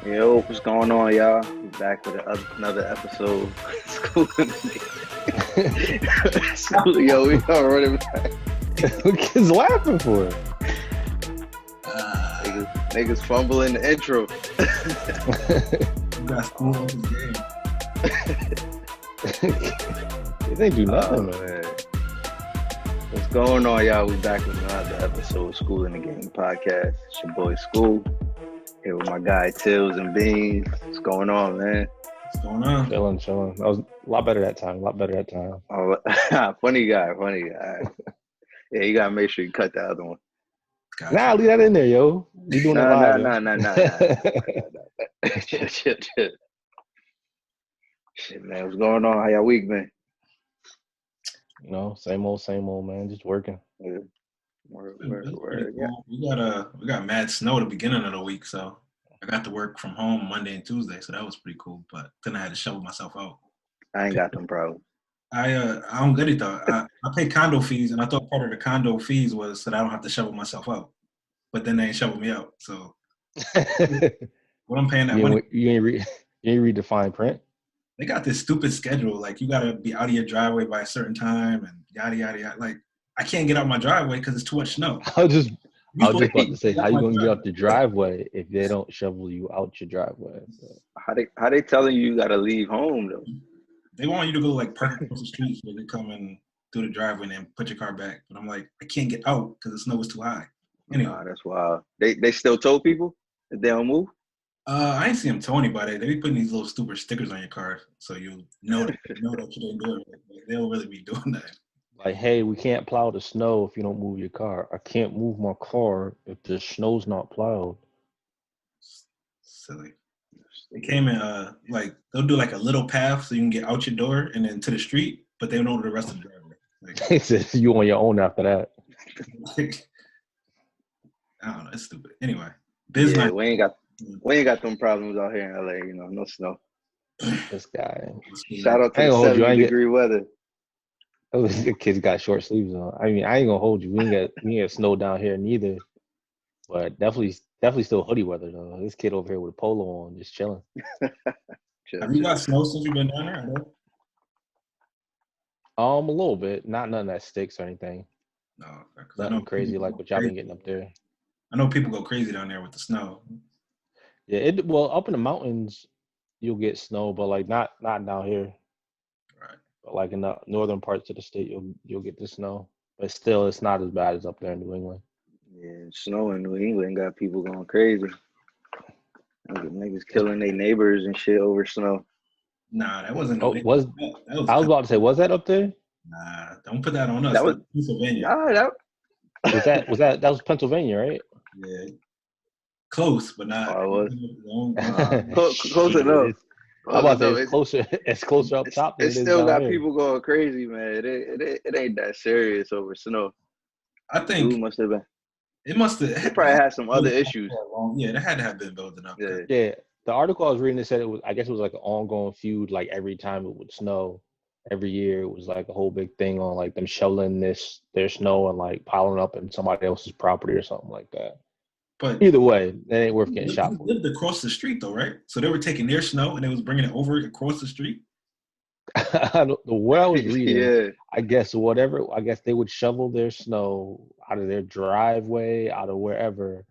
Yo, what's going on, y'all? We back with another episode. School in Yo, we are running back. Who kids laughing for? Niggas fumbling the intro. You got school on this game. They do nothing, man. What's going on, y'all? We back with another episode of School in the Game podcast. It's your boy School. Here with my guy Tills and Beans. What's going on, man? What's going on? Chilling. That was a lot better that time. Oh, funny guy. Yeah, you gotta make sure you cut the other one. Gotcha. Nah, leave that in there, yo. You doing it live? Nah. Chill. Shit, man. What's going on? How y'all week been? You know, same old, man. Just working. Yeah. Yeah. We got mad snow at the beginning of the week, so I got to work from home Monday and Tuesday, so that was pretty cool. But then I had to shovel myself out. I ain't got them problems. I don't get it though. I pay condo fees, and I thought part of the condo fees was so that I don't have to shovel myself out. But then they ain't shovel me out. So what I'm paying that money. You ain't read the fine print. They got this stupid schedule. Like you gotta be out of your driveway by a certain time, and yada yada yada. Like I can't get out my driveway because it's too much snow. I was just about to say, how you gonna get out the driveway if they don't shovel you out your driveway? So. How they telling you gotta leave home though? They want you to go like park across the street so they can come and do the driveway and then put your car back. But I'm like, I can't get out because the snow is too high. Anyway, nah, that's wild. They still told people if they don't move. I ain't see them tell anybody. They be putting these little stupid stickers on your car so you know that you didn't do it. Like, they don't really be doing that. Like, hey, we can't plow the snow if you don't move your car. I can't move my car if the snow's not plowed. Silly. They came in like they'll do like a little path so you can get out your door and then to the street, but they don't know the rest of the driveway. Like, They said you on your own after that. like, I don't know. It's stupid. Anyway, business. Yeah, we ain't got them problems out here in LA. You know, no snow. This guy. Shout out to the 70-degree weather. The kids got short sleeves on. I mean, I ain't gonna hold you. We ain't got snow down here neither. But definitely still hoodie weather though. This kid over here with a polo on, just chilling. Have you got snow since you've been down there? A little bit. Not nothing that sticks or anything. No, nothing crazy like what y'all been getting up there. I know people go crazy down there with the snow. Yeah, well, up in the mountains, you'll get snow, but like not down here. Right. But like in the northern parts of the state, you'll get the snow. But still, it's not as bad as up there in New England. Yeah, snow in New England got people going crazy. Niggas killing their neighbors and shit over snow. Nah, that wasn't. I was about to say, was that up there? Nah, don't put that on us. That was Pennsylvania. Nah, that was Pennsylvania, right? Yeah, close, but not. Oh, it was. Close enough. How about that? It's closer. It's closer up top. It still got people going crazy, man. It ain't that serious over snow. I think it must have been. It must have. It probably had some other issues. Yeah, that had to have been building up. Yeah. The article I was reading, it said it was. I guess it was like an ongoing feud. Like every time it would snow, every year it was like a whole big thing on like them shoveling their snow and like piling up in somebody else's property or something like that. But either way, it ain't worth getting shot for. They lived across the street though, right? So they were taking their snow and they was bringing it over across the street. The way I was reading, yeah. I guess they would shovel their snow out of their driveway, out of wherever,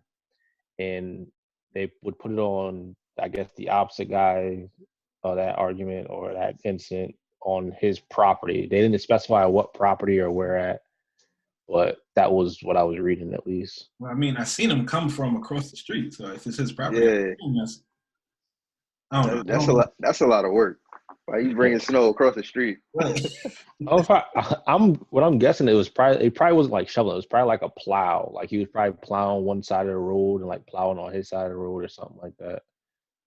and they would put it on, I guess, the opposite guy of that argument or that incident on his property. They didn't specify what property or where at, but that was what I was reading at least. Well, I mean, I seen him come from across the street, so if it's his property, yeah. I don't know. That's a lot of work. Why you bringing snow across the street? What I'm guessing it probably wasn't like shoveling. It was probably like a plow. Like he was probably plowing one side of the road and like plowing on his side of the road or something like that.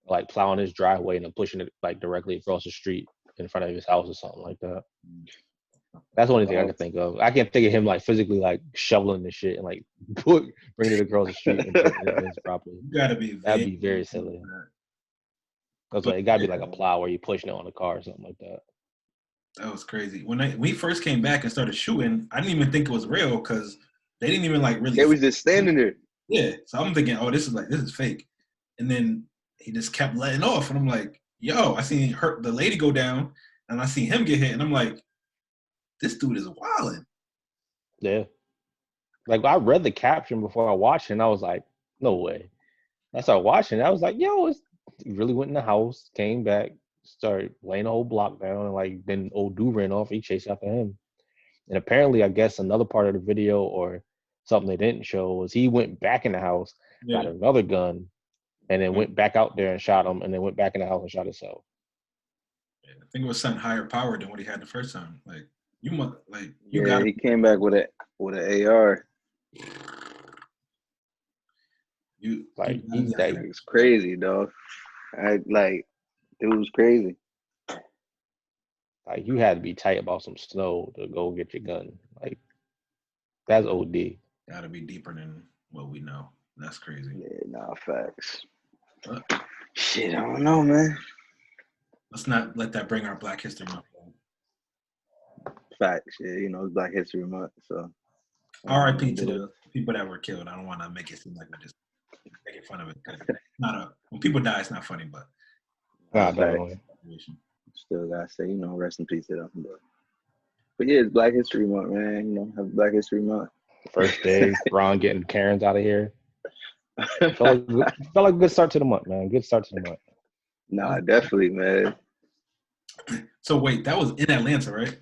Like plowing his driveway and then pushing it like directly across the street in front of his house or something like that. That's the only thing I can think of. I can't think of him like physically like shoveling the shit and like bringing it across the street and putting it in his property. That'd be very silly. That's like it gotta be like a plow where you're pushing it on a car or something like that. That was crazy. When we first came back and started shooting, I didn't even think it was real because they didn't even like really. They was just standing there. Yeah, so I'm thinking, oh, this is fake. And then he just kept letting off, and I'm like, yo, I seen the lady go down, and I see him get hit, and I'm like, this dude is wilding. Yeah. Like, I read the caption before I watched it, and I was like, no way. I started watching it. I was like, yo, he really went in the house, came back, started laying the whole block down, and like then old dude ran off. He chased after him. And apparently, I guess another part of the video or something they didn't show was he went back in the house, got another gun, and then went back out there and shot him, and then went back in the house and shot himself. Yeah, I think it was something higher power than what he had the first time. Like you yeah, got. He came back with an AR. It's crazy, dog. It was crazy. Like, you had to be tight about some snow to go get your gun. Like, that's OD. Gotta be deeper than what we know. That's crazy. Yeah, nah, facts. Shit, I don't know, man. Let's not let that bring our Black History Month. Facts, yeah. It's Black History Month, so. R.I.P. to the people that were killed. I don't want to make it seem like we're just making fun of it. When people die, it's not funny, but. Still gotta say, rest in peace to them. But yeah, it's Black History Month, man. Have Black History Month. First day, Ron getting Karens out of here. Felt like a good start to the month, man. Good start to the month. Nah, definitely, man. So wait, that was in Atlanta, right?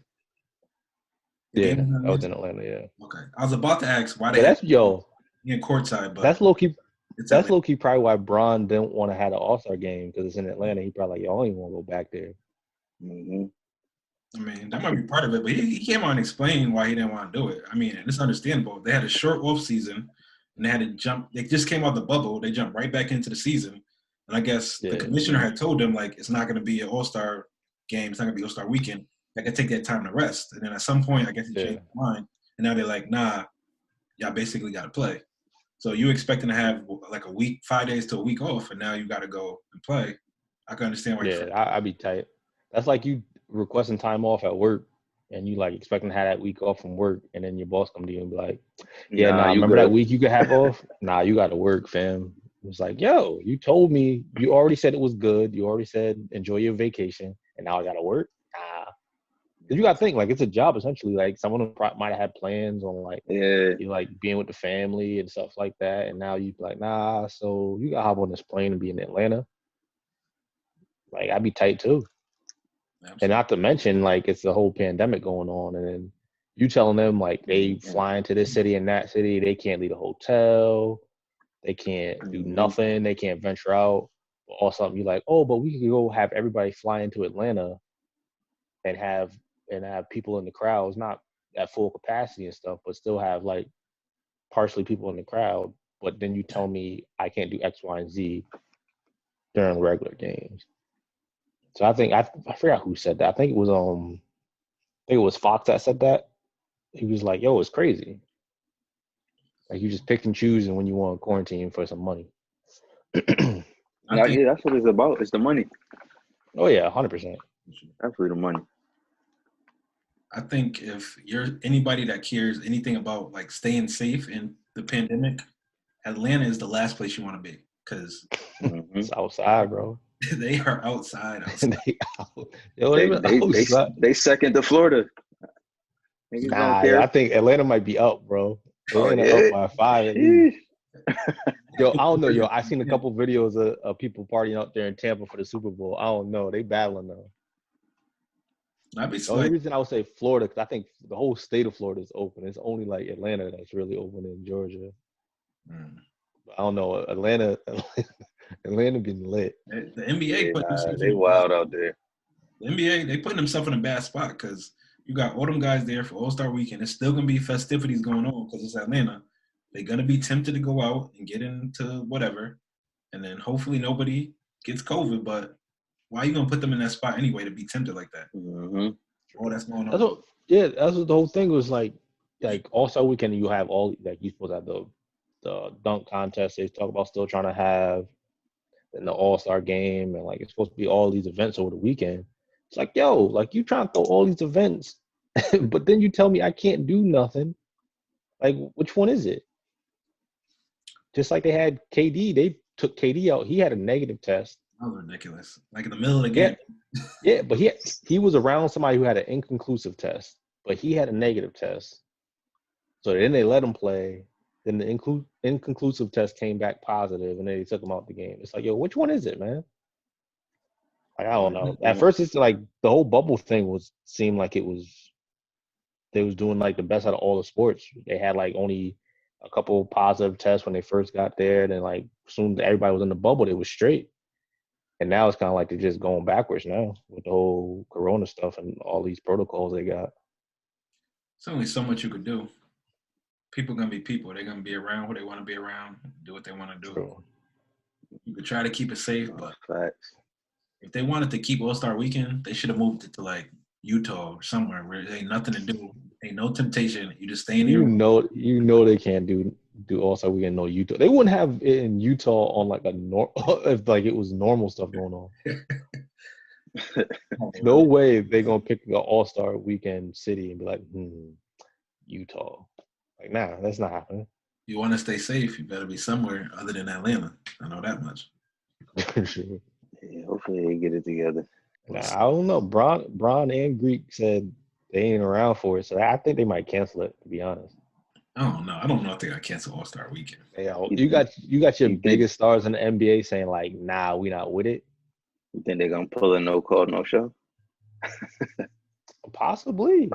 Yeah, I was in Atlanta. Yeah. Okay, I was about to ask why they. In courtside, but that's low key. That's low key probably why Bron didn't want to have an All-Star game because it's in Atlanta. He probably like, yo, I don't even want to go back there. Mm-hmm. I mean, that might be part of it, but he came on and explained why he didn't want to do it. I mean, and it's understandable. They had a short off season, and they had to jump. They just came out the bubble. They jumped right back into the season, and I guess the commissioner had told them like it's not going to be an All-Star game. It's not going to be All-Star weekend. They can take that time to rest, and then at some point, I guess he changed his mind, and now they're like, nah, y'all basically got to play. So you expecting to have like a week, 5 days to a week off, and now you got to go and play. I can understand why. Yeah, I'd be tight. That's like you requesting time off at work, and you like expecting to have that week off from work, and then your boss come to you and be like, "Yeah, nah, remember that week you could have off? Nah, you got to work, fam." It's like, yo, you told me, you already said it was good. You already said enjoy your vacation, and now I got to work. Nah. Cause you got to think like it's a job essentially. Like someone might have had plans on like you like being with the family and stuff like that, and now you like nah. So you got to hop on this plane and be in Atlanta. Like I'd be tight too. Absolutely. And not to mention like it's the whole pandemic going on, and then you telling them like they fly into this city and that city, they can't leave the hotel, they can't do nothing, they can't venture out. Or something you're like, oh, but we could go have everybody fly into Atlanta and have people in the crowds, not at full capacity and stuff, but still have like partially people in the crowd. But then you tell me I can't do X, Y, and Z during regular games. So I think I forgot who said that. I think it was Fox that said that. He was like, "Yo, it's crazy. Like you just pick and choose, and when you want to quarantine for some money." Yeah, that's what it's about. It's the money. Oh yeah, 100%. Definitely the money. I think if you're anybody that cares anything about like staying safe in the pandemic, Atlanta is the last place you want to be because it's outside, bro. They are outside. They second to Florida. Nah, I think Atlanta might be up, bro. Atlanta up by 5 at least. Yo, I don't know, yo. I seen a couple videos of people partying out there in Tampa for the Super Bowl. I don't know. They battling though. The only reason I would say Florida, because I think the whole state of Florida is open. It's only like Atlanta that's really open in Georgia. I don't know. Atlanta been lit. The NBA they wild out there. The NBA, they putting themselves in a bad spot because you got all them guys there for All-Star Weekend. It's still going to be festivities going on because it's Atlanta. They're going to be tempted to go out and get into whatever. And then hopefully nobody gets COVID. But why are you going to put them in that spot anyway to be tempted like that? Oh, that's going on. That's what the whole thing was like All-Star Weekend, you have all, like, you're supposed to have the dunk contest they talk about still trying to have, and the All-Star game, and, like, it's supposed to be all these events over the weekend. It's like, yo, like, you trying to throw all these events, but then you tell me I can't do nothing. Like, which one is it? Just like they had KD, they took KD out, he had a negative test. That was ridiculous. Like in the middle of the game. Yeah, but he was around somebody who had an inconclusive test, but he had a negative test. So then they let him play. Then the inconclusive test came back positive, and then they took him out the game. It's like, yo, which one is it, man? Like, I don't know. At first, it's like the whole bubble thing seemed like it was they was doing like the best out of all the sports. They had like only a couple positive tests when they first got there. Then like soon as everybody was in the bubble, they was straight. And now it's kind of like they're just going backwards now with the whole corona stuff and all these protocols they got. There's only so much you could do. People gonna be people. They're gonna be around who they want to be around, do what they want to do. True. You could try to keep it safe, but Facts. if they wanted to keep All-Star Weekend, they should have moved it to like Utah or somewhere where there ain't nothing to do, ain't no temptation. You just stay in here. You know they can't do All-Star Weekend no Utah. They wouldn't have it in Utah on like if like it was normal stuff going on. No way they're gonna pick the All-Star Weekend city and be like, Utah. Like, nah, that's not happening. You want to stay safe, you better be somewhere other than Atlanta. I know that much. Sure. Yeah, hopefully they get it together. Nah, I don't know. Bron and Greek said they ain't around for it, so I think they might cancel it. To be honest, I don't know. I don't know if they got cancel All-Star Weekend. Yeah, you got your biggest stars in the NBA saying like, nah, we not with it. You think they're gonna pull a no call, no show? Possibly.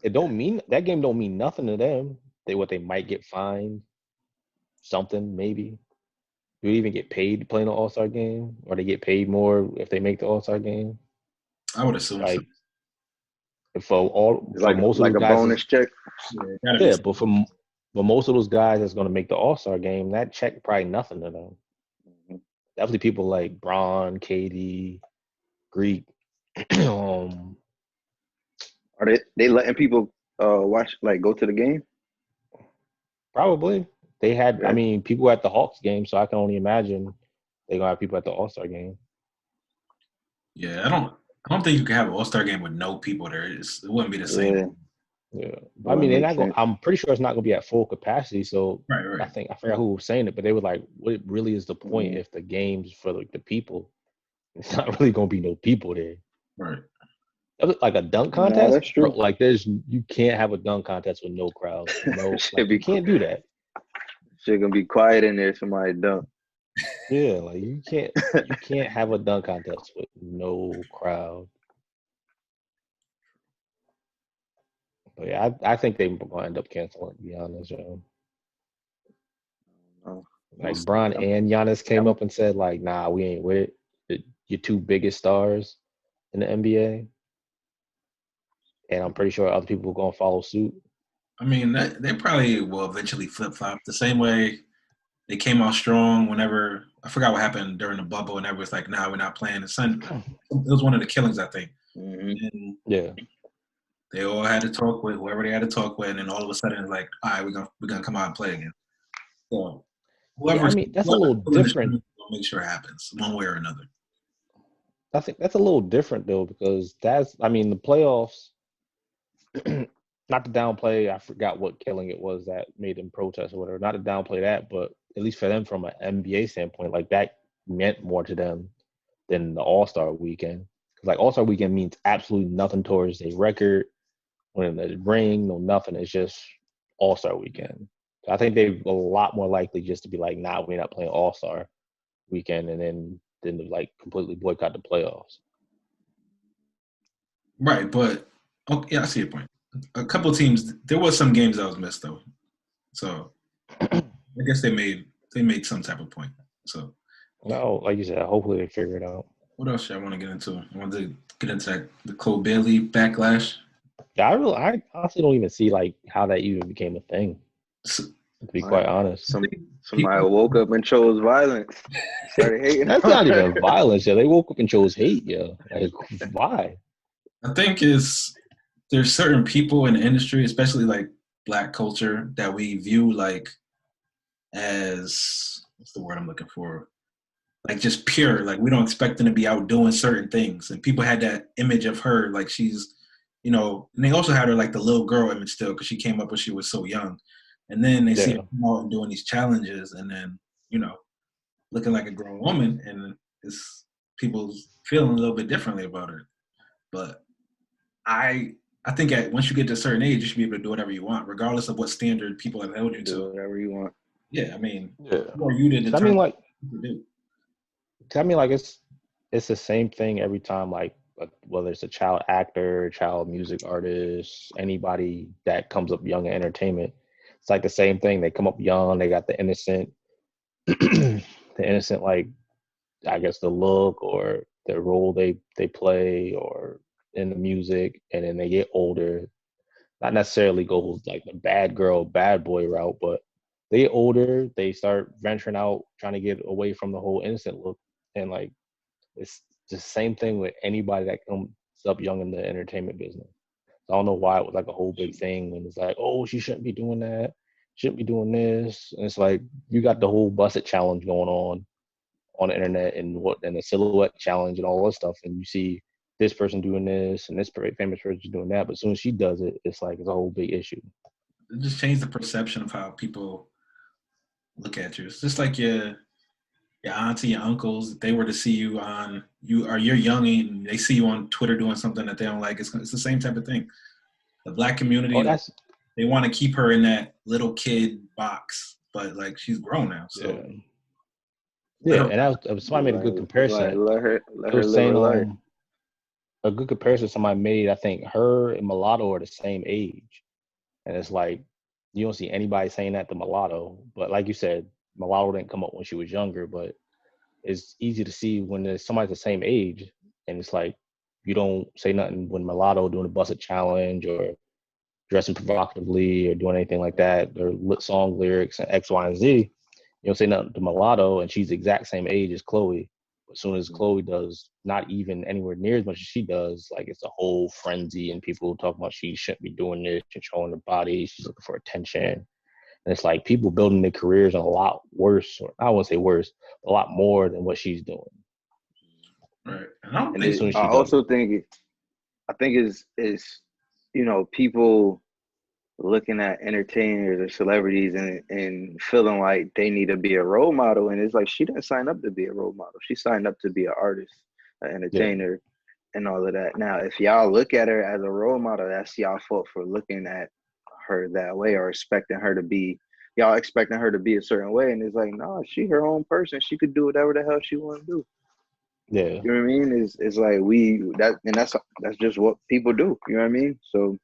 It don't mean that game don't mean nothing to them. What they might get fined, something maybe. Do they even get paid playing an All-Star game, or they get paid more if they make the All-Star game? I would assume like so. Most of like those a guys, bonus check. Yeah, but most of those guys that's going to make the All-Star game, that check probably nothing to them. Mm-hmm. Definitely people like Bron, KD, Greek. Are they letting people watch, like, go to the game? Probably. They had, Yeah. I mean, people at the Hawks game, so I can only imagine they're gonna have people at the All-Star game. Yeah, I don't think you can have an All-Star game with no people there. It wouldn't be the same. Yeah. I mean, they're not going. I'm pretty sure it's not gonna be at full capacity. So right. I forgot who was saying it, but they were like, "What really is the point if the game's for like the people? It's not really gonna be no people there." Right. Like a dunk contest. No, that's true. Bro, like you can't have a dunk contest with no crowd. No, you can't do that. Shit gonna be quiet in there. Somebody dunk. Yeah, like you can't have a dunk contest with no crowd. But yeah, I think they're gonna end up canceling. To be honest, yo. Like Bron and Giannis came up and said, like, nah, we ain't with it. Your two biggest stars in the NBA, and I'm pretty sure other people are gonna follow suit. I mean, they probably will eventually flip-flop the same way they came out strong whenever – I forgot what happened during the bubble, and everyone's like, nah, we're not playing. It was one of the killings, I think. Mm-hmm. And yeah. They all had to talk with whoever they had to talk with, and then all of a sudden it's like, all right, we're gonna come out and play again. So that's a little different. Make sure it happens one way or another. I think that's a little different though, because the playoffs. Not to downplay, I forgot what killing it was that made them protest or whatever. Not to downplay that, but at least for them, from an NBA standpoint, like that meant more to them than the All-Star Weekend. Because like All-Star Weekend means absolutely nothing towards a record, when the ring, no nothing. It's just All-Star Weekend. So I think they're a lot more likely just to be like, nah, we're not playing All-Star Weekend, and then to like completely boycott the playoffs. Right, but I see your point. A couple of teams, there was some games that was missed though, so I guess they made some type of point. So no, like you said, hopefully they figure it out. What else should I want to get into? I want to get into the Cole Bailey backlash. Yeah, I honestly don't even see like how that even became a thing. To be quite honest, somebody woke up and chose violence. Started hating. That's not even violence. Yeah, they woke up and chose hate. Yeah, like why? I think there's certain people in the industry, especially like Black culture, that we view like as, what's the word I'm looking for? Like just pure. Like we don't expect them to be out doing certain things. And people had that image of her, like she's, and they also had her like the little girl image still, because she came up when she was so young. And then they see her come out and doing these challenges, and then looking like a grown woman, and it's people's feeling a little bit differently about her. But I think once you get to a certain age, you should be able to do whatever you want, regardless of what standard people have held you Do to. whatever you want. Yeah, I mean, Yeah. who are you to determine what to do? It's the same thing every time, like whether it's a child actor, child music artist, anybody that comes up young in entertainment. It's like the same thing. They come up young, they got the innocent, like, I guess the look or the role they play or in the music, and then they get older. Not necessarily go like the bad girl, bad boy route, but they get older, they start venturing out, trying to get away from the whole innocent look. And like, it's the same thing with anybody that comes up young in the entertainment business. So I don't know why it was like a whole big thing when it's like, oh, she shouldn't be doing that, shouldn't be doing this. And it's like, you got the whole busted challenge going on the internet, and the silhouette challenge and all that stuff, and you see this person doing this and this famous person doing that, but as soon as she does it, it's like it's a whole big issue. It just changed the perception of how people look at you. It's just like your auntie, your uncles. If they were to see you you're young and they see you on Twitter doing something that they don't like, it's the same type of thing. The Black community, they want to keep her in that little kid box, but like she's grown now, so. Yeah, and somebody made a good comparison. Let her live her life. A good comparison somebody made, I think her and Mulatto are the same age. And it's like, you don't see anybody saying that to Mulatto. But like you said, Mulatto didn't come up when she was younger, but it's easy to see when there's somebody the same age. And it's like, you don't say nothing when Mulatto doing a busted challenge or dressing provocatively or doing anything like that, or song lyrics and X, Y, and Z. You don't say nothing to Mulatto, and she's the exact same age as Chloe. But as soon as Chloe does not even anywhere near as much as she does, like it's a whole frenzy, and people talk about she shouldn't be doing this, controlling her body, she's looking for attention. And it's like people building their careers a lot worse, or I won't say worse, a lot more than what she's doing. Right. And I also think it's people looking at entertainers or celebrities and feeling like they need to be a role model, and it's like she didn't sign up to be a role model. She signed up to be an artist, an entertainer, and all of that. Now, if y'all look at her as a role model, that's y'all fault for looking at her that way or expecting her to be a certain way. And it's like, no, she her own person. She could do whatever the hell she want to do. Yeah, you know what I mean. It's like that's just what people do. You know what I mean? So.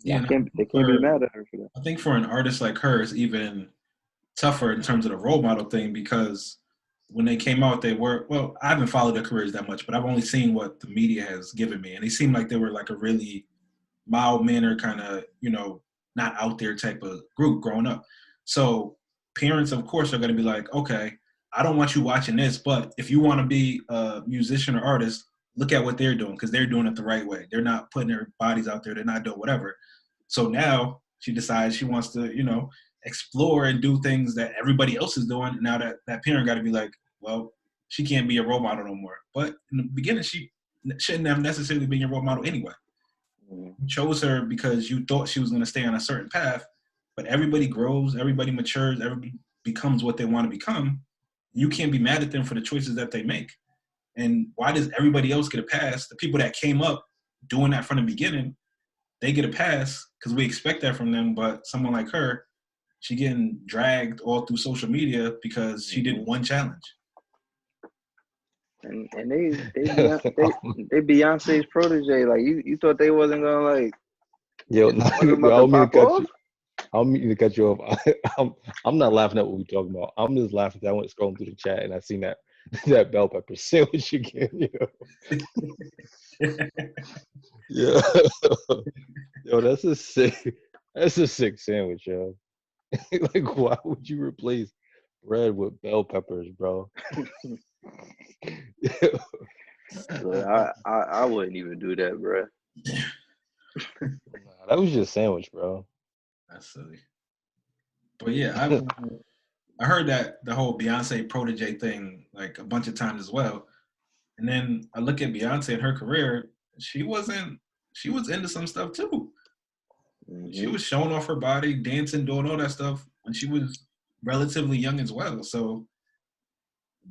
Yeah, they can't be mad at her for that. I think for an artist like her, it's even tougher in terms of the role model thing, because when they came out, I haven't followed their careers that much, but I've only seen what the media has given me. And they seemed like they were like a really mild-mannered kind of, not out there type of group growing up. So parents, of course, are going to be like, okay, I don't want you watching this, but if you want to be a musician or artist, look at what they're doing, because they're doing it the right way. They're not putting their bodies out there. They're not doing whatever. So now she decides she wants to, explore and do things that everybody else is doing. And now that parent got to be like, well, she can't be a role model no more. But in the beginning, she shouldn't have necessarily been your role model anyway. You chose her because you thought she was going to stay on a certain path, but everybody grows, everybody matures, everybody becomes what they want to become. You can't be mad at them for the choices that they make. And why does everybody else get a pass? The people that came up doing that from the beginning, they get a pass because we expect that from them. But someone like her, she getting dragged all through social media because she did one challenge. And they Beyonce's protege. Like you thought they wasn't gonna like. Yo, I don't mean to cut you off. I'm not laughing at what we're talking about. I'm just laughing because I went scrolling through the chat and I seen that bell pepper sandwich again. Yeah. Yo, that's a sick sandwich, yo. Like, why would you replace bread with bell peppers, bro? I wouldn't even do that, bro. That was just a sandwich, bro. That's silly. But yeah, I heard that the whole Beyonce protege thing like a bunch of times as well. And then I look at Beyonce and her career, she was into some stuff too. Mm-hmm. She was showing off her body, dancing, doing all that stuff when she was relatively young as well. So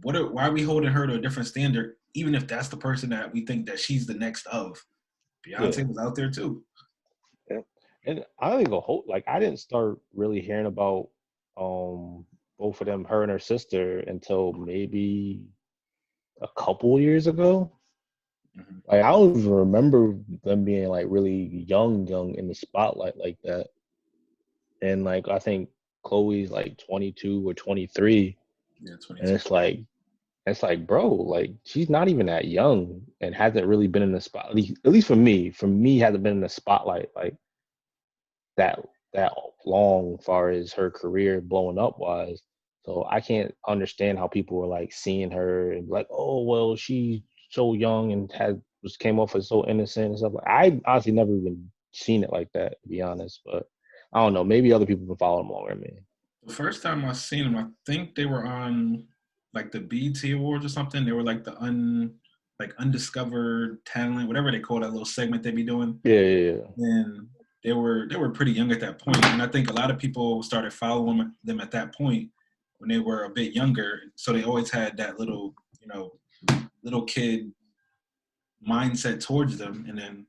why are we holding her to a different standard, even if that's the person that we think that she's the next of? Beyonce was out there too. Yeah. And I don't even hope, like, I didn't start really hearing about both of them, her and her sister, until maybe a couple years ago. Mm-hmm. Like, I don't even remember them being like really young in the spotlight like that. And like, I think Chloe's like 22 or 23, Yeah, 22. and it's like, bro, like, she's not even that young and hasn't really been in the spot. At least for me, hasn't been in the spotlight like that long, far as her career blowing up wise. So I can't understand how people were like seeing her and like, oh well, she's so young and came off as so innocent and stuff. Like, I honestly never even seen it like that, to be honest. But I don't know. Maybe other people have been following them longer than me. The first time I seen them, I think they were on like the BET Awards or something. They were like the undiscovered talent, whatever they call that little segment they be doing. Yeah. And they were pretty young at that point, and I think a lot of people started following them at that point when they were a bit younger. So they always had that little, little kid mindset towards them, and then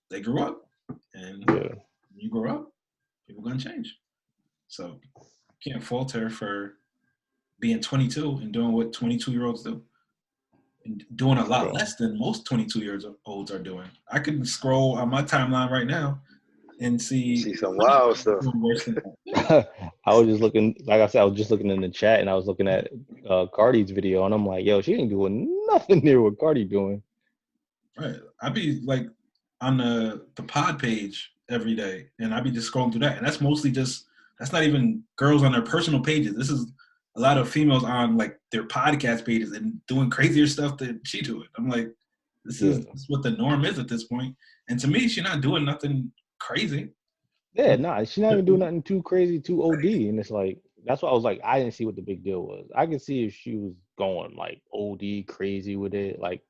they grew up. And when you grow up, people gonna change. So you can't fault her for being 22 and doing what 22-year-olds do, and doing a lot less than most 22-year-olds are doing. I can scroll on my timeline right now and see some wild stuff. I was just looking, like I said, I was just looking in the chat, and I was looking at Cardi's video, and I'm like, yo, she ain't doing nothing near what Cardi doing. Right. I'd be like on the pod page every day, and I'd be just scrolling through that. And that's mostly that's not even girls on their personal pages. This is a lot of females on like their podcast pages and doing crazier stuff than she doing. I'm like, this is what the norm is at this point. And to me, she's not doing nothing crazy. Yeah, nah, she's not even doing nothing too crazy, too OD. And it's like, that's why I was like, I didn't see what the big deal was. I could see if she was going like OD crazy with it. Like,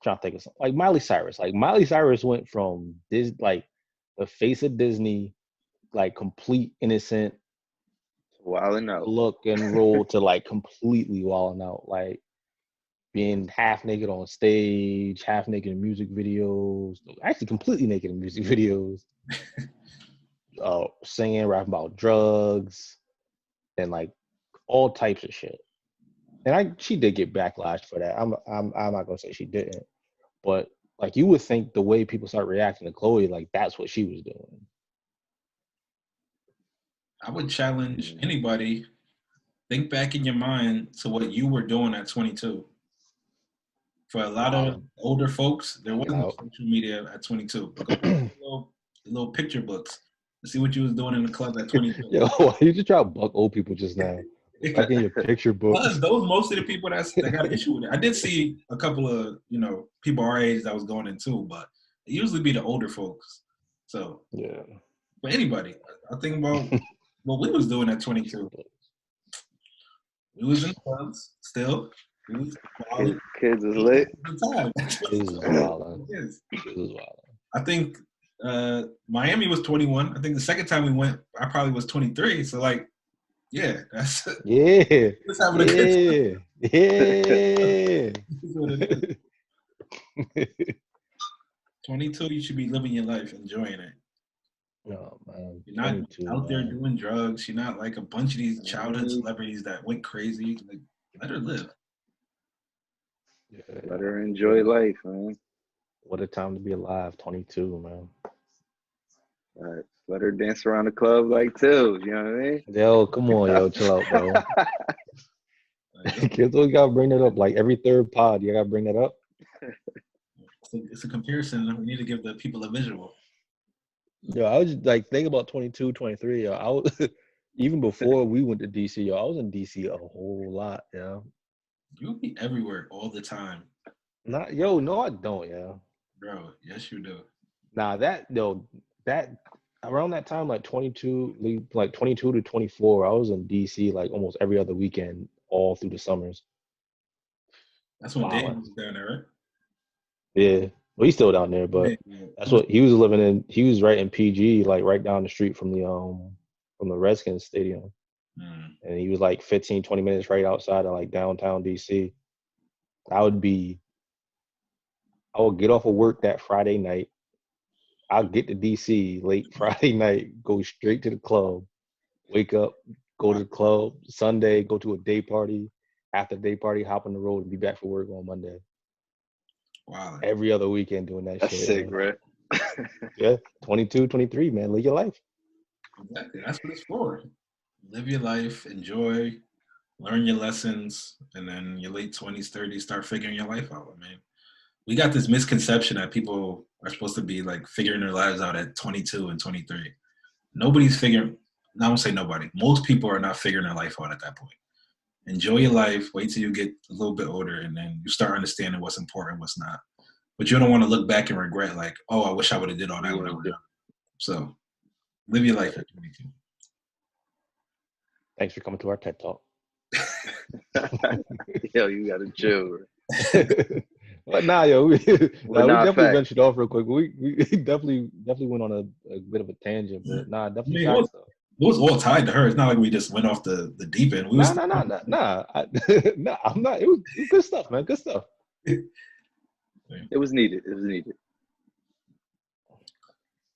trying to think of something. Like Miley Cyrus. Like, Miley Cyrus went from this, like, the face of Disney, like, complete innocent, wilding out look and roll to like completely wilding out. Like, being half naked on stage, half naked in music videos, actually completely naked in music videos. Singing, rapping about drugs, and like all types of shit. And she did get backlash for that. I'm not gonna say she didn't, but like, you would think the way people start reacting to Chloe, like, that's what she was doing. I would challenge anybody. Think back in your mind to what you were doing at 22. For a lot of older folks, there wasn't social media at 22. Go little picture books to see what you was doing in the club at 22. Yo, why you just try to buck old people just now? Like, in your picture books. Plus, those mostly the people that got an issue with it. I did see a couple of people our age that was going in too, but it usually be the older folks. So yeah. But anybody, I think about what we was doing at 22. We was in clubs still. Kids is lit. Kids is wild. I think Miami was 21. I think the second time we went, I probably was 23. So like, yeah, that's just having a good time. 22, you should be living your life, enjoying it. Oh, man. You're not out there doing drugs. You're not like a bunch of these childhood celebrities that went crazy. Like, let her live. Yeah. Let her enjoy life, man. What a time to be alive, 22, man. Right. Let her dance around the club like too. You know what I mean? Yo, come on, yo, chill out, bro. Kids always gotta bring that up. Like, every third pod, you gotta bring that up. It's a comparison. We need to give the people a visual. Yo, I was just like, think about 22, 23. Yo, I was even before we went to DC. Yo, I was in DC a whole lot. Yeah, you'll be everywhere all the time. No, I don't. Yeah, bro. Yes, you do. Nah, that around that time, like 22 to 24, I was in DC like almost every other weekend, all through the summers. That's when Dave was down there, right? Yeah. Well, he's still down there, but that's what he was living in. He was right in PG, like right down the street from the Redskins stadium. and he was like 15, 20 minutes right outside of like downtown DC, I would get off of work that Friday night. I'll get to DC late Friday night, go straight to the club, wake up, go to the club, Sunday, go to a day party. After the day party, hop on the road and be back for work on Monday. Wow. Every other weekend doing that That's shit. sick, bro. Yeah, 22, 23, man. Live your life. Exactly. That's what it's for. Live your life, enjoy, learn your lessons, and then your late 20s, 30s, start figuring your life out. I mean, we got this misconception that people are supposed to be like figuring their lives out at 22 and 23. Nobody's figuring, I won't say nobody. Most people are not figuring their life out at that point. Enjoy your life, wait till you get a little bit older, and then you start understanding what's important, what's not. But you don't want to look back and regret like, oh, I wish I would have did all that when I was young. So live your life at 22. Thanks for coming to our TED Talk. Yo, you gotta chill, bro. But nah, yo, we definitely facts. ventured off real quick. We definitely went on a bit of a tangent, but nah, definitely facts though. It was all tied to her. It's not like we just went off the deep end. Nah. I'm not. It was good stuff, man. Good stuff. It was needed.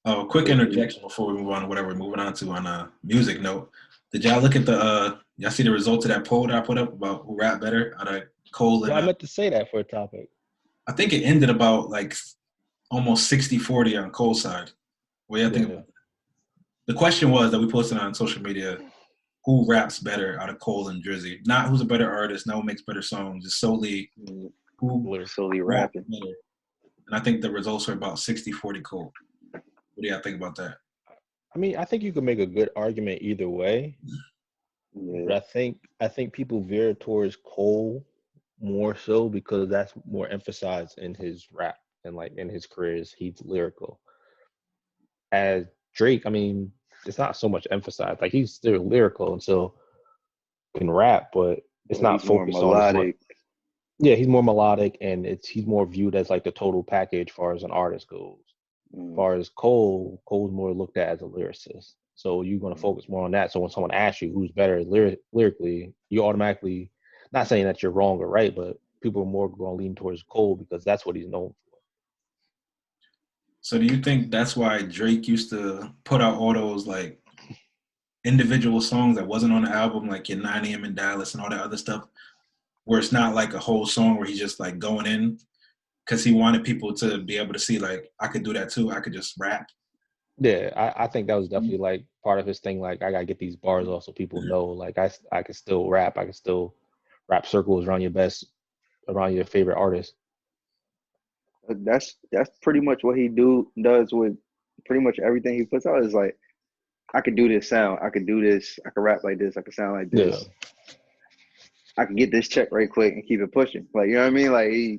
Oh, quick interjection before we move on to whatever we're moving on to on a music note. Did y'all look at y'all see the results of that poll that I put up about who rap better out of Cole and I meant to say that for a topic. I think it ended about like almost 60-40 on Cole's side. What do you think about that? The question was that we posted on social media, who raps better out of Cole and Drizzy? Not who's a better artist, not who makes better songs, just solely who solely rapping. Better. And I think the results are about 60-40 Cole. What do y'all think about that? I mean, I think you could make a good argument either way. Yeah. But I think people veer towards Cole more so because that's more emphasized in his rap and like in his careers, he's lyrical. As Drake, I mean, it's not so much emphasized. Like he's still lyrical and so can rap, but it's not focused on as much. Yeah, he's more melodic and he's more viewed as like the total package as far as an artist goes. As far as Cole's more looked at as a lyricist. So you're going to focus more on that. So when someone asks you who's better lyrically, you automatically, not saying that you're wrong or right, but people are more going to lean towards Cole because that's what he's known for. So do you think that's why Drake used to put out all those like individual songs that wasn't on the album, like your 9 a.m. in Dallas and all that other stuff, where it's not like a whole song where he's just like going in? Because he wanted people to be able to see, like, I could do that too. I could just rap. Yeah, I think that was definitely like part of his thing. Like, I gotta get these bars off so people know. Like, I can still rap. I can still rap circles around your favorite artist. That's pretty much what he does with pretty much everything he puts out. Is like, I could do this sound. I could do this. I could rap like this. I could sound like this. Yeah. I can get this check right quick and keep it pushing. Like, you know what I mean? Like he's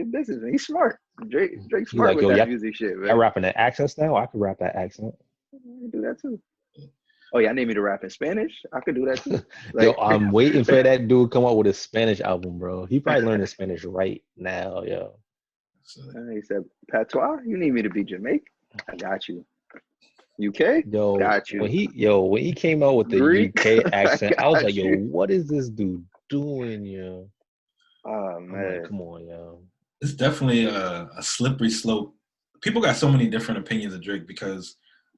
a businessman. He's smart. Drake's smart like, with that music shit, man. I rapping that accent now. I could rap that accent. I can do that too. Oh yeah, I need me to rap in Spanish. I could do that too. Like, yo, I'm waiting for that dude to come up with a Spanish album, bro. He probably learning Spanish right now, yo. He said, "Patois, you need me to be Jamaican? I got you. UK, yo, got you." When he came out with the Greek? UK accent, I was like, yo, what is this dude doing, yo? Oh man, like, come on, yo. It's definitely a slippery slope. People got so many different opinions of Drake because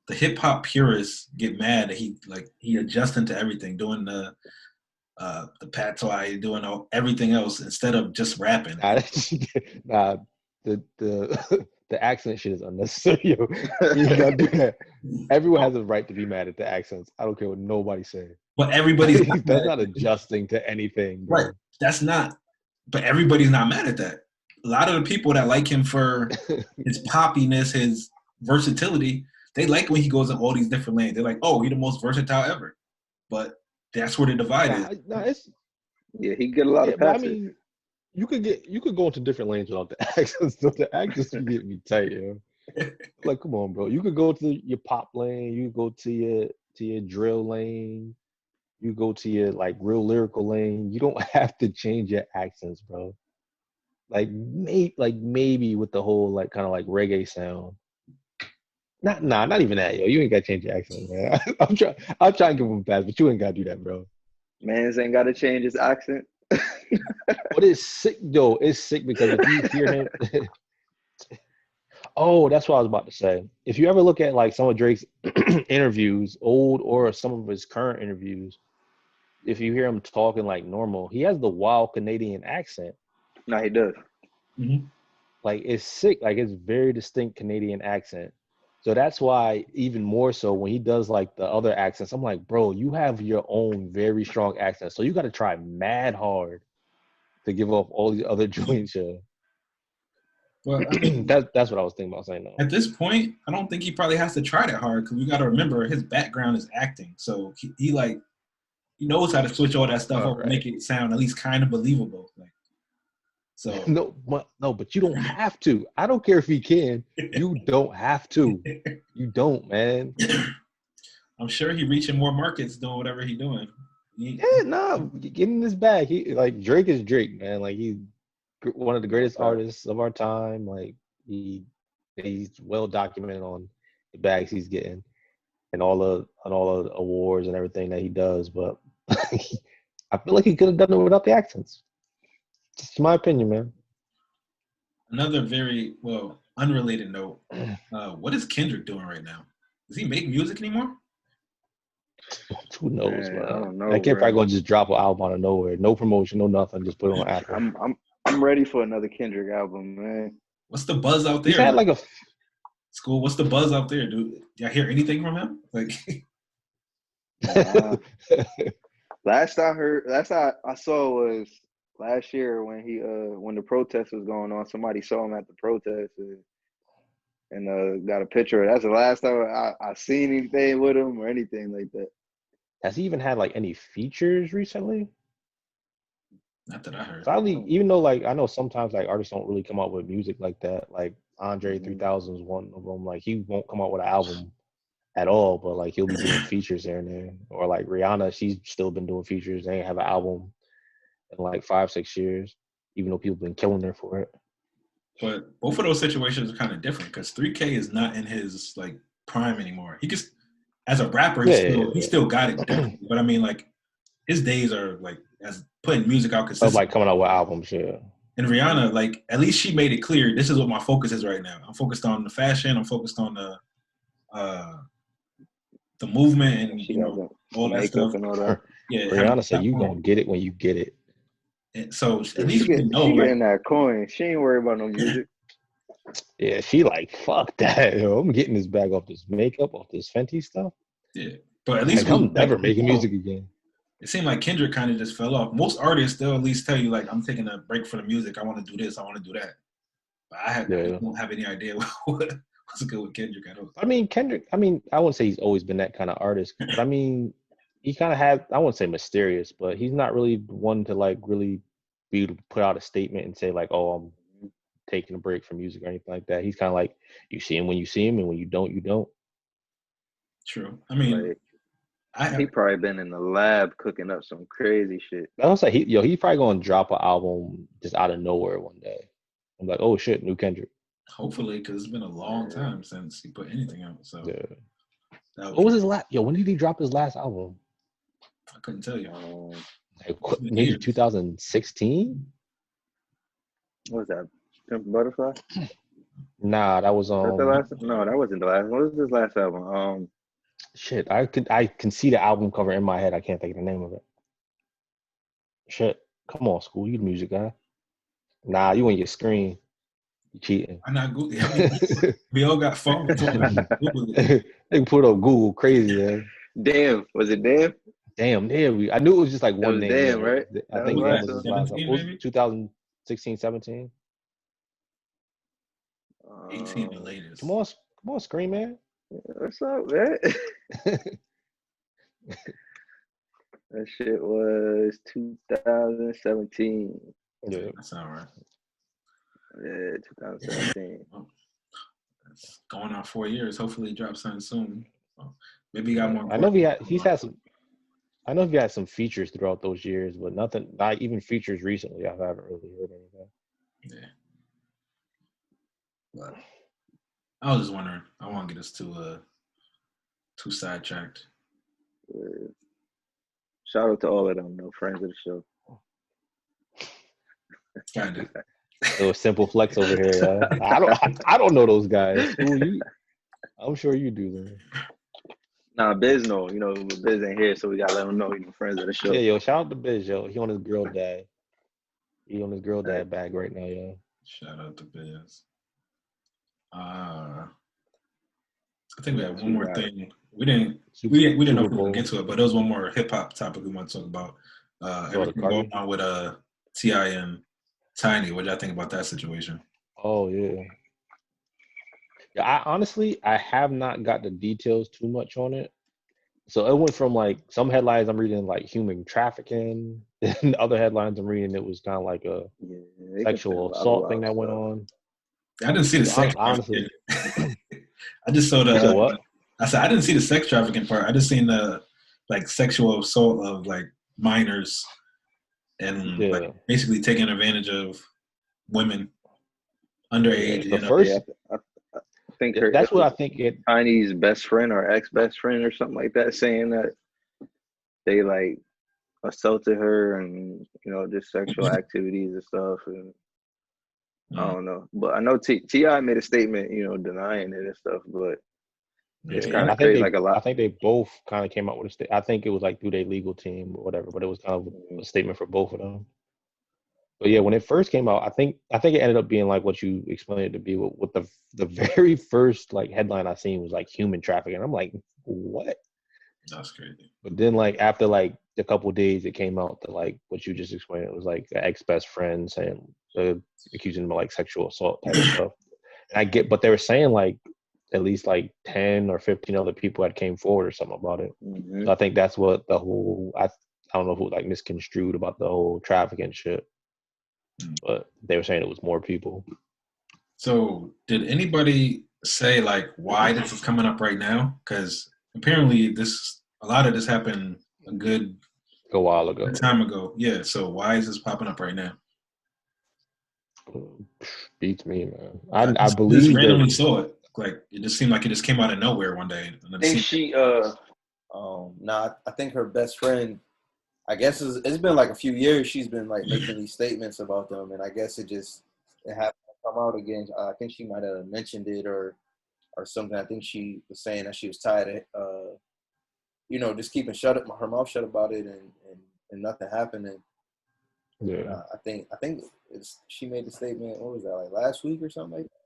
the hip hop purists get mad that he adjusting to everything, doing the patois, doing everything else instead of just rapping. Nah, the accent shit is unnecessary. Yo. You gotta do that. Everyone has a right to be mad at the accents. I don't care what nobody says. But everybody's that's not adjusting to anything, bro. Right? That's not. But everybody's not mad at that. A lot of the people that like him for his poppiness, his versatility, they like when he goes in all these different lanes. They're like, "Oh, he's the most versatile ever." But that's where the divide is. He get a lot of passes. I mean, you could go into different lanes without the accents. So the accents can get me tight, yo. Like, come on, bro. You could go to your pop lane. You go to your drill lane. You go to your like real lyrical lane. You don't have to change your accents, bro. Like maybe with the whole like kind of like reggae sound, Not even that, yo. You ain't gotta change your accent, man. I'm trying to give him a pass, but you ain't gotta do that, bro. Mans ain't got to change his accent. But it's sick, though. It's sick because if you hear him, oh, that's what I was about to say. If you ever look at like some of Drake's interviews, old or some of his current interviews, if you hear him talking like normal, he has the wild Canadian accent. No, he does. Mm-hmm. Like it's sick. Like it's very distinct Canadian accent. So that's why even more so when he does like the other accents, I'm like, bro, you have your own very strong accent. So you got to try mad hard to give up all these other joints. Well, I mean, That's what I was thinking about saying. No. at this point, I don't think he probably has to try that hard because we got to remember his background is acting. So he knows how to switch all that stuff up and make it sound at least kind of believable. Like, so no, but you don't have to. I don't care if he can. You don't have to. You don't, man. I'm sure he reaching more markets doing whatever he doing. Get in this bag. He like Drake is Drake, man. Like he's one of the greatest artists of our time. Like he's well documented on the bags he's getting and all the awards and everything that he does. But I feel like he could have done it without the accents. Just my opinion, man. Another very unrelated note. What is Kendrick doing right now? Does he make music anymore? Who knows, man? I don't know. That kid probably gonna just drop an album out of nowhere, no promotion, no nothing, just put it on Apple. I'm ready for another Kendrick album, man. What's the buzz out there? He's had like a school. What's the buzz out there, dude? Y'all hear anything from him? Like, last I saw was last year when when the protest was going on. Somebody saw him at the protest and got a picture. That's the last time I seen anything with him or anything like that. Has he even had like any features recently? Not that I heard. Finally, even though like I know sometimes like artists don't really come out with music like that. Like Andre 3000 is one of them. Like he won't come out with an album at all, but like he'll be doing features here and there. Or like Rihanna, she's still been doing features. They ain't have an album in like 5-6 years, even though people been killing her for it. But both of those situations are kind of different because 3K is not in his like prime anymore. He just as a rapper, he still got it. Definitely. But I mean, like his days are like as putting music out consistently. Like coming out with albums, yeah. And Rihanna, like at least she made it clear. This is what my focus is right now. I'm focused on the fashion. I'm focused on the movement and all that stuff. And all that. Yeah, Rihanna said you gonna get it when you get it. And so at least she getting that coin. She ain't worried about no music. Yeah, she like fuck that. Yo, I'm getting this bag off this makeup, off this Fenty stuff. Yeah, but at least I'm never making music again. It seemed like Kendrick kind of just fell off. Most artists, they'll at least tell you, like, I'm taking a break for the music. I want to do this. I want to do that. But I don't have any idea what's good with Kendrick. Kendrick, I wouldn't say he's always been that kind of artist. But I mean, he kind of had, I wouldn't say mysterious, but he's not really one to, like, really be able to put out a statement and say, like, oh, I'm taking a break from music or anything like that. He's kind of like, you see him when you see him, and when you don't, you don't. True. I mean, he probably been in the lab cooking up some crazy shit. I was like, he's probably gonna drop an album just out of nowhere one day. I'm like, oh shit, new Kendrick. Hopefully, because it's been a long time since he put anything out. So, what was his last? When did he drop his last album? I couldn't tell you. Maybe 2016. What was that? Pimp Butterfly? Nah, that was the last. No, that wasn't the last. What was his last album? Shit, I can see the album cover in my head. I can't think of the name of it. Shit, come on, school. You the music guy. Nah, you on your screen. You cheating. I'm not Google. We all got phones. They can put up Google crazy, man. Damn, was it Damn? Damn, I knew it was just like one name. Damn, right? I think that was his last album. 2016, 17. 18 the latest. Come on, Scream Man. What's up, man? That shit was 2017. Yeah, that's all right. Yeah, 2017. That's going on 4 years. Hopefully, he drops something soon. Maybe he got more. I know he had some features throughout those years, but not even features recently. I haven't really heard anything. Yeah. But I was just wondering. I won't get us too sidetracked. Shout out to all of them, though, friends of the show. Kinda. It was simple flex over here. I don't know those guys. Who you? I'm sure you do then. Nah, Biz know. Biz ain't here, so we gotta let him know. Friends of the show. Yeah, yo, shout out to Biz, yo. He on his girl dad. He on his girl dad bag right now, yo. Shout out to Biz. I think we have one more thing. We didn't know if we were gonna get to it, but there was one more hip hop topic we want to talk about. Everything going on with T.I. and Tiny. What do I think about that situation? Oh yeah. Yeah, I have not got the details too much on it. So it went from like some headlines I'm reading like human trafficking, and other headlines I'm reading it was kind of like a sexual assault thing that went on. I didn't see the sex trafficking. I just saw the. What? I said I didn't see the sex trafficking part. I just seen the like sexual assault of like minors and like basically taking advantage of women underage. The first. I think that's what I think. Tiny's best friend or ex-best friend or something like that, saying that they like assaulted her and just sexual activities and stuff. And I don't know, but I know T.I. made a statement, denying it and stuff. But it's kind of crazy. Like a lot. I think they both kind of came out with a statement. I think it was like through their legal team or whatever, but it was kind of a statement for both of them. But yeah, when it first came out, I think it ended up being like what you explained it to be. With the very first like headline I seen was like human trafficking. I'm like, what? That's crazy. But then like after like a couple of days, it came out that like what you just explained. It was like the ex-best friend saying accusing him of like sexual assault type of stuff. And but they were saying like at least like 10 or 15 other people had came forward or something about it. Mm-hmm. So I think that's what the whole I don't know who like misconstrued about the whole trafficking shit. But they were saying it was more people. So did anybody say like why this is coming up right now? Because apparently a lot of this happened a while ago. A time ago. Yeah. So why is this popping up right now? Beats me, man. I believe just randomly saw it. Like it just seemed like it just came out of nowhere one day. I think she I think her best friend, I guess it's been like a few years she's been like making these statements about them, and I guess it happened to come out again. I think she might have mentioned it or something. I think she was saying that she was tired of just keeping her mouth shut about it and nothing happened. And yeah, I think she made the statement. What was that, like last week or something like that?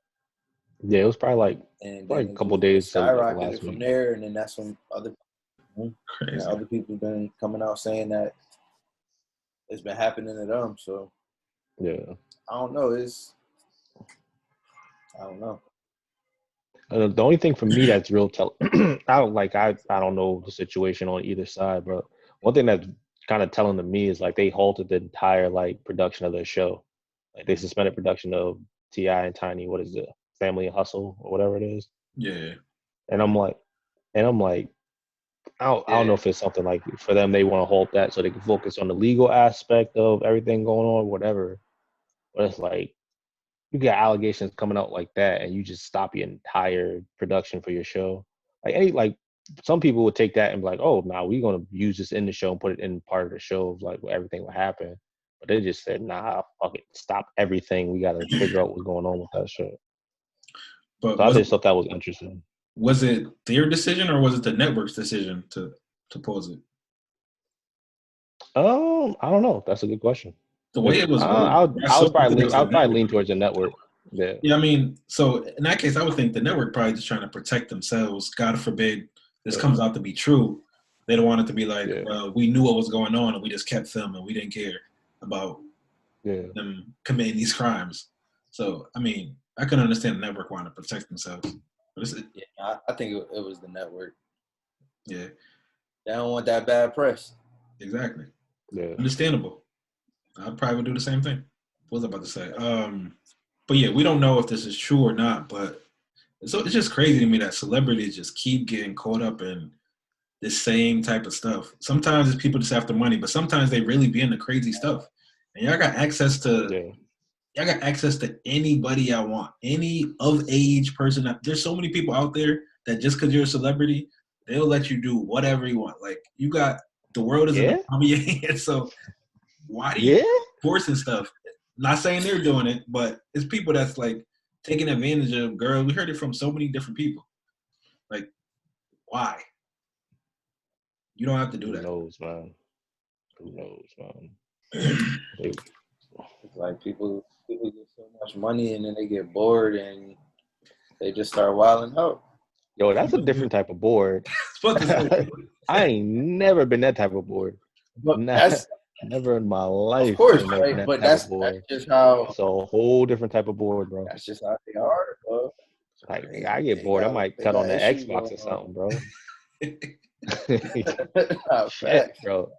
Yeah, it was probably like a couple of days skyrocketed from there, and then that's when other people have been coming out saying that it's been happening to them. So yeah, I don't know. I don't know. The only thing for me that's real I don't know the situation on either side, but one thing that's kind of telling to me is like they halted the entire like production of their show. Like they suspended production of T.I. and Tiny. What is it? Family Hustle or whatever it is. Yeah. And I'm like, I don't know if it's something like for them they want to halt that so they can focus on the legal aspect of everything going on, whatever. But it's like you get allegations coming out like that, and you just stop your entire production for your show. Like some people would take that and be like, "Oh, nah, we're gonna use this in the show and put it in part of the show of like everything will happen." But they just said, "Nah, fuck it, stop everything. We gotta figure out what's going on with that shit." But I just thought that was interesting. Was it their decision or was it the network's decision to pause it? I don't know. That's a good question. The way it was, I'll probably lean towards the network. Yeah. Yeah, I mean, so in that case, I would think the network probably just trying to protect themselves. God forbid this comes out to be true. They don't want it to be like, well, we knew what was going on and we just kept filming. We didn't care about them committing these crimes. So, I mean, I can understand the network wanting to protect themselves. But I think it was the network. Yeah. They don't want that bad press. Exactly. Yeah. Understandable. I probably would do the same thing. What was I about to say? But yeah, we don't know if this is true or not, but it's just crazy to me that celebrities just keep getting caught up in this same type of stuff. Sometimes it's people just after money, but sometimes they really be into crazy stuff. And y'all got access to I got access to anybody I want, any of age person. There's so many people out there that just because you're a celebrity, they'll let you do whatever you want. Like you got the world is in the palm of your hand. So why do you forcing stuff? Not saying they're doing it, but it's people that's like taking advantage of girls. We heard it from so many different people. Like, why? You don't have to do that. Who knows, man? Who knows, man? It's like people get so much money and then they get bored and they just start wilding out. Yo, that's a different type of bored. I ain't never been that type of bored. Never in my life. Of course, right? But that's just how. It's a whole different type of board, bro. That's just how they are, bro. Like, I get bored. I might cut on the Xbox or something, bro. Shit, bro.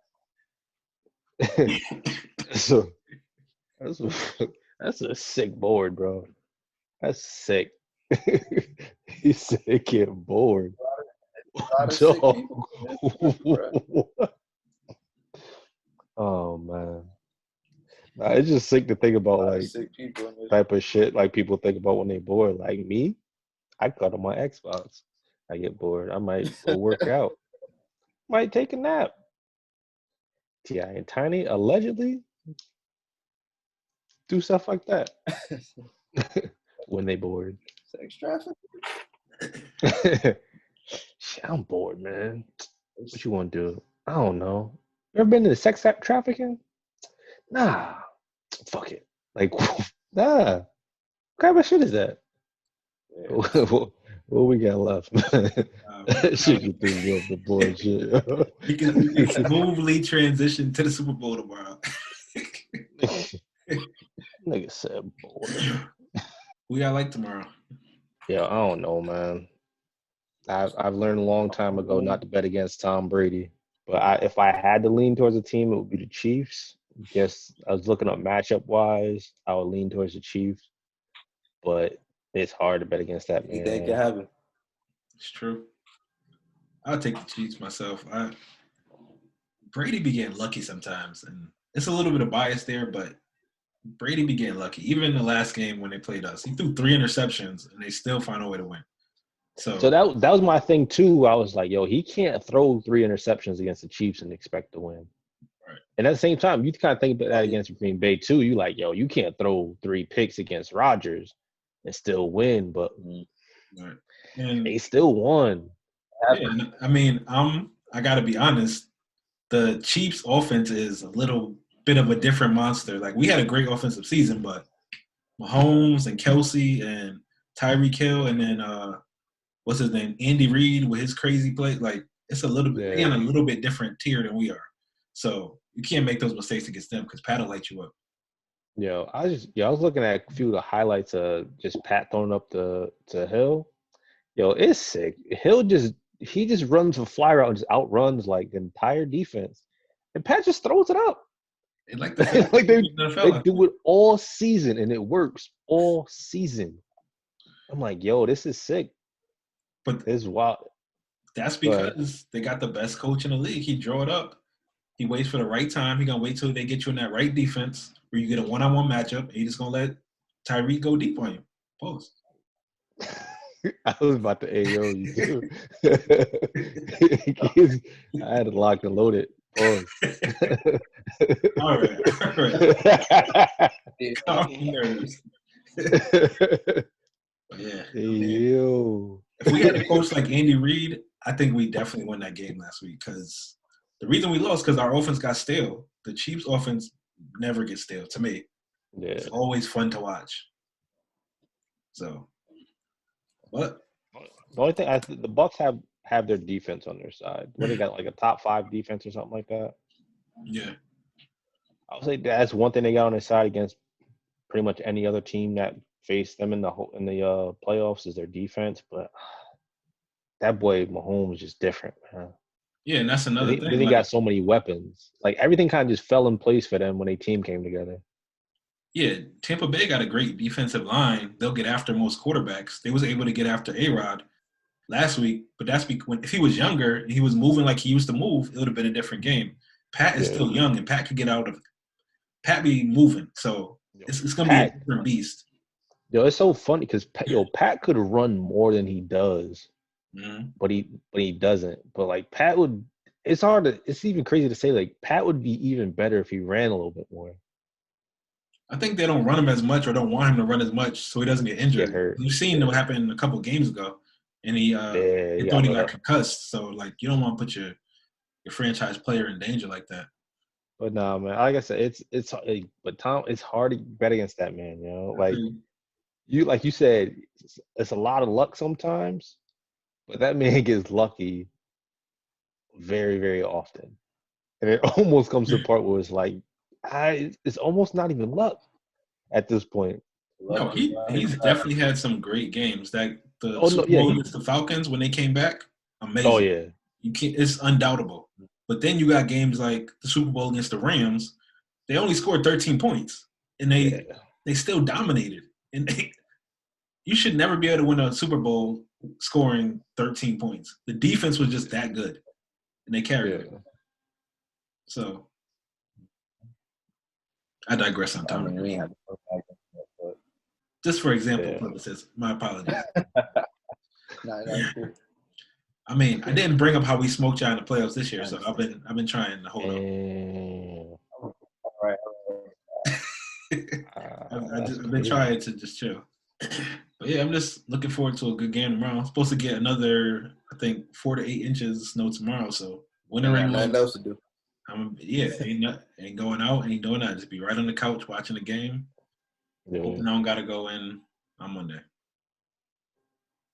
So that's a sick board, bro. That's sick. He said get bored. Oh man. Nah, it's just sick to think about like type of shit like people think about when they bored. Like me, I cut on my Xbox. I get bored. I might go work out. Might take a nap. T.I. and Tiny allegedly do stuff like that when they bored. Sex trafficking? Shit, I'm bored, man. What you want to do? I don't know. You ever been to sex trafficking? Nah. Fuck it. Like, nah. What kind of shit is that? Yeah. What we got left? Shit you think you up the bullshit. We can smoothly transition to the Super Bowl tomorrow. Nigga said bored. We got like tomorrow. Yeah, I don't know, man. I've learned a long time ago not to bet against Tom Brady. But if I had to lean towards a team, it would be the Chiefs. Guess I was looking up matchup wise, I would lean towards the Chiefs. But it's hard to bet against that man. That can happen. It's true. I'll take the Chiefs myself. Brady be getting lucky sometimes, and it's a little bit of bias there, but Brady be getting lucky. Even in the last game when they played us, he threw 3 interceptions, and they still find a way to win. So that was my thing too. I was like, yo, he can't throw 3 interceptions against the Chiefs and expect to win. Right. And at the same time, you kind of think about that against Green Bay too. You like, yo, you can't throw 3 picks against Rodgers and still win, but right. And they still won. Yeah, I mean, I got to be honest. The Chiefs' offense is a little bit of a different monster. Like, we had a great offensive season, but Mahomes and Kelsey and Tyreek Hill and then what's his name, Andy Reid with his crazy play. Like, it's a little bit on a little bit different tier than we are. So you can't make those mistakes against them because Pat will light you up. Yo, I was looking at a few of the highlights of just Pat throwing up to Hill. Yo, it's sick. Hill just runs a fly route and just outruns like the entire defense, and Pat just throws it up. Like they do it all season, and it works all season. I'm like, yo, this is sick. But it's wild. That's because they got the best coach in the league. He draw it up. He waits for the right time. He gonna wait till they get you in that right defense where you get a one-on-one matchup. And he just gonna let Tyreek go deep on you. Pause. I was about to AO you too. I had it locked and loaded. Pause. All right. Yeah. Yo. If we had a coach like Andy Reid, I think we definitely won that game last week because the reason we lost because our offense got stale. The Chiefs' offense never gets stale to me. Yeah. It's always fun to watch. So, what? The only thing the Bucks have their defense on their side. What, they got like a top 5 defense or something like that? Yeah. I would say that's one thing they got on their side against pretty much any other team that faced them in the playoffs is their defense. But that boy Mahomes is just different, man. Yeah, and that's another thing. Then he got so many weapons. Like everything kind of just fell in place for them when their team came together. Yeah, Tampa Bay got a great defensive line. They'll get after most quarterbacks. They was able to get after A-Rod last week, but that's because if he was younger and he was moving like he used to move, it would have been a different game. Pat is still young, and Pat could get out of – Pat be moving. So It's gonna be a different beast. Yo, it's so funny because Pat could run more than he does, but he doesn't. But like Pat would, it's hard to. It's even crazy to say like Pat would be even better if he ran a little bit more. I think they don't run him as much or don't want him to run as much so he doesn't get injured. You've seen what happened a couple games ago, and he thought he got concussed. So like you don't want to put your franchise player in danger like that. But nah, man. Like I said, but Tom, it's hard to bet against that man. You know, like you said, it's a lot of luck sometimes, but that man gets lucky very, very often, and it almost comes to a part where it's like, it's almost not even luck at this point. No, he's definitely had some great games. That the Super Bowl against the Falcons when they came back, amazing. Oh yeah, it's undoubtable. But then you got games like the Super Bowl against the Rams. They only scored 13 points, and they still dominated. And you should never be able to win a Super Bowl scoring 13 points. The defense was just that good, and they carried it. So I digress on time. Just for example purposes, my apologies. I mean, I didn't bring up how we smoked y'all in the playoffs this year, so I've been trying to hold on. All right. I've been trying to just chill. But yeah, I'm just looking forward to a good game tomorrow. I'm supposed to get another, I think, 4 to 8 inches of snow tomorrow. So winter rain. Nothing else to do. Ain't going out, ain't doing that. Just be right on the couch watching the game. Yeah. Hoping I don't gotta go in on Monday.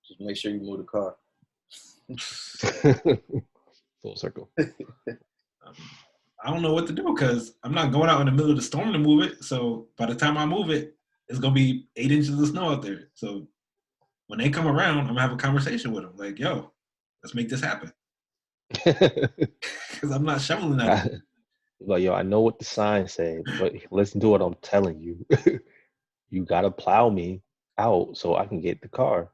Just make sure you move the car. Full circle. I don't know what to do because I'm not going out in the middle of the storm to move it. So by the time I move it, it's gonna be 8 inches of snow out there. So when they come around, I'm gonna have a conversation with them. Like, yo, let's make this happen. Because I'm not shoveling that. Like, yo, I know what the signs say, but listen to what I'm telling you. You gotta plow me out so I can get the car.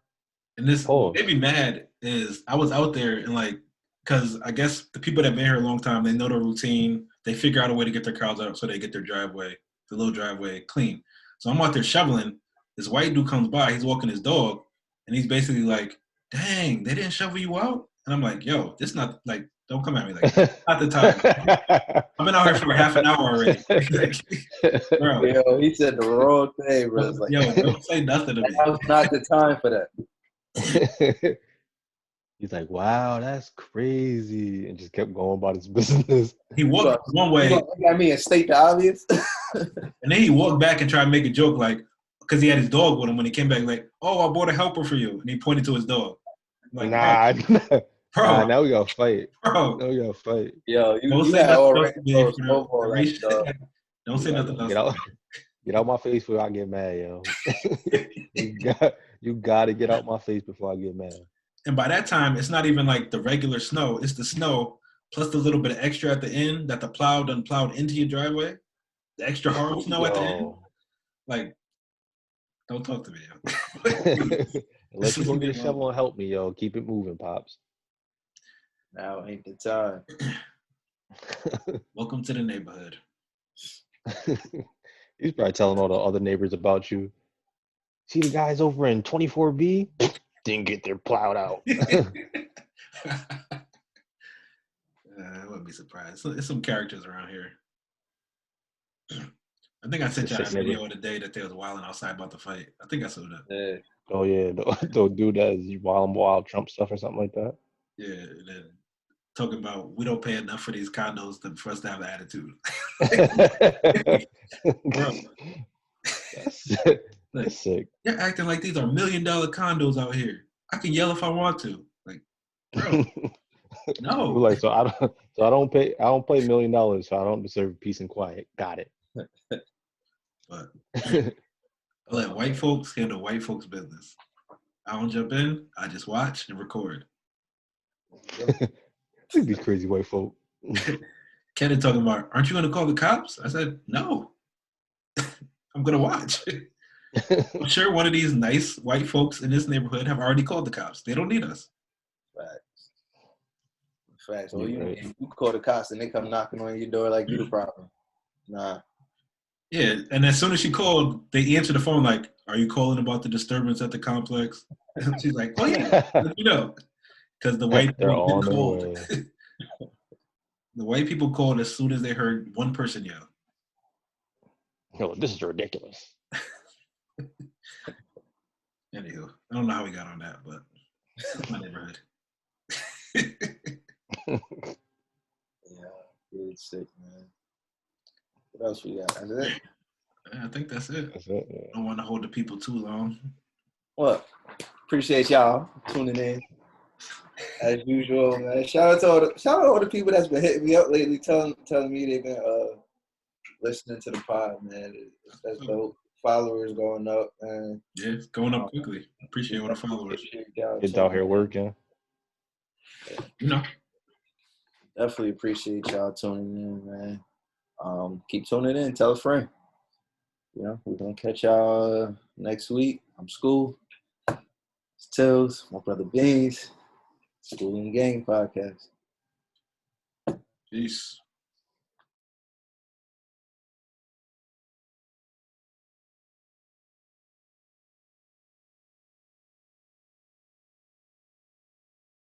And this what made me mad is I was out there and like, because I guess the people that have been here a long time, they know the routine. They figure out a way to get their cars out so they get their driveway, the little driveway, clean. So I'm out there shoveling. This white dude comes by. He's walking his dog, and he's basically like, "Dang, they didn't shovel you out." And I'm like, "Yo, this not like, don't come at me like that. Not the time. I've been out here for half an hour already." Bro. Yo, he said the wrong thing, bro. Like, yo, don't say nothing to me. That was not the time for that. He's like, wow, that's crazy, and just kept going about his business. He walked one way. I mean, state the obvious. And then he walked back and tried to make a joke, like, because he had his dog with him when he came back, like, "Oh, I bought a helper for you," and he pointed to his dog. I'm like, nah, now we gotta fight. Bro, now we gotta fight. Yo, don't say nothing else. Get out my face before I get mad, yo. you gotta get out my face before I get mad. And by that time, it's not even like the regular snow. It's the snow plus the little bit of extra at the end that the plow done plowed into your driveway. The extra hard snow at the end. Like, don't talk to me, yo. Unless you go get a shovel and help me, yo. Keep it moving, Pops. Now ain't the time. Welcome to the neighborhood. He's probably telling all the other neighbors about you. See the guys over in 24B? Didn't get their plowed out. I wouldn't be surprised. There's some characters around here. I think I sent y'all a video of the day that they was wilding outside about the fight. I think I saw that. Yeah. Oh yeah, don't do that. Is you wild Trump stuff or something like that? Yeah, and then talking about we don't pay enough for these condos for us to have an attitude. Bro, that's sick. You're acting like these are $1 million condos out here. I can yell if I want to. Like, bro, no. Like, so I don't pay $1 million, so I don't deserve peace and quiet. Got it. But I let white folks handle white folks' business. I don't jump in. I just watch and record. These crazy white folk. Kenneth talking about, aren't you going to call the cops? I said, no. I'm going to watch. I'm sure one of these nice white folks in this neighborhood have already called the cops. They don't need us. Facts. Well, you call the cops and they come knocking on your door like you the problem. Nah. Yeah, and as soon as she called, they answered the phone like, "Are you calling about the disturbance at the complex?" She's like, "Oh yeah, let me know." Because the white They're people on their called. way. The white people called as soon as they heard one person yell. No, this is ridiculous. Anywho, I don't know how we got on that, but it's my neighborhood. Yeah, really sick, man. What else we got? Is it? Yeah, I think that's it. That's it. I don't want to hold the people too long. Well, appreciate y'all tuning in as usual, man. Shout out to all the people that's been hitting me up lately, telling me they've been listening to the pod, man. That's dope. Followers going up, man. Yeah, it's going up quickly. Appreciate all the followers. Kids out here working. You know. Definitely appreciate y'all tuning in, man. Keep tuning in. Tell a friend. You know, we're gonna catch y'all next week. I'm School. It's Tills, my brother Beans. School and Gang podcast. Peace.